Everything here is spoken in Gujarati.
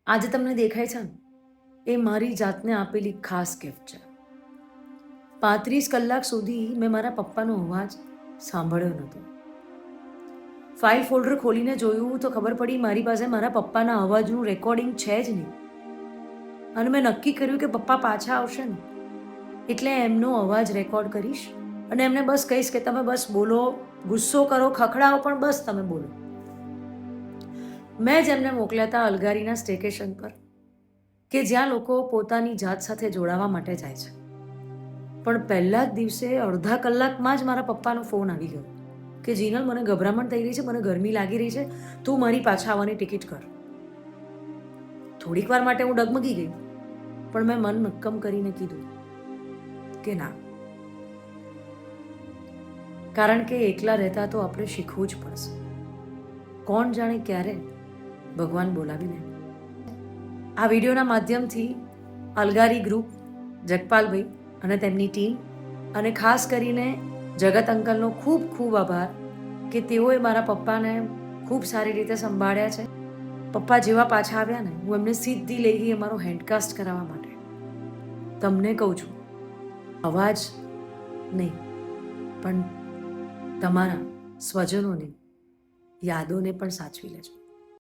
આજે તમને દેખાય છે ને, એ મારી જાતને આપેલી ખાસ ગિફ્ટ છે. 35 કલાક સુધી મેં મારા પપ્પાનો અવાજ સાંભળ્યો નહોતો. ફાઇલ ફોલ્ડર ખોલીને જોયું તો ખબર પડી મારી પાસે મારા પપ્પાના અવાજનું રેકોર્ડિંગ છે જ નહીં. અને મેં નક્કી કર્યું કે પપ્પા પાછા આવશે ને એટલે એમનો અવાજ રેકોર્ડ કરીશ અને એમને બસ કહીશ કે તમે બસ બોલો, ગુસ્સો કરો, ખખડાવો, પણ બસ તમે બોલો. મેં જ એમને મોકલ્યા હતા અલગારીના સ્ટેકેશન પર, કે જ્યાં લોકો પોતાની જાત સાથે જોડાવા માટે જાય છે. પણ પહેલા જ દિવસે અડધા કલાકમાં જ મારા પપ્પાનો ફોન આવી ગયો કે જીનલ, મને ગભરામણ થઈ રહી છે, મને ગરમી લાગી રહી છે, તું મારી પાછા આવવાની ટિકિટ કર. થોડીક વાર માટે હું ડગમગી ગઈ, પણ મેં મન મક્કમ કરીને કીધું કે ના, કારણ કે એકલા રહેતા તો આપણે શીખવું જ પડશે. કોણ જાણે ક્યારે ભગવાન બોલાવીને. આ વિડીયોના માધ્યમથી અલગારી ગ્રુપ, જગપાલભાઈ અને તેમની ટીમ, અને ખાસ કરીને જગત અંકલનો ખૂબ ખૂબ આભાર કે તેઓએ મારા પપ્પાને ખૂબ સારી રીતે સંભાળ્યા છે. પપ્પા જેવા પાછા આવ્યા ને, હું એમને સીધી લઈ ગઈ અમારો હેન્ડકાસ્ટ કરાવવા માટે. તમને કહું છું, અવાજ નહીં પણ તમારા સ્વજનોની યાદોને પણ સાચવી લેજો.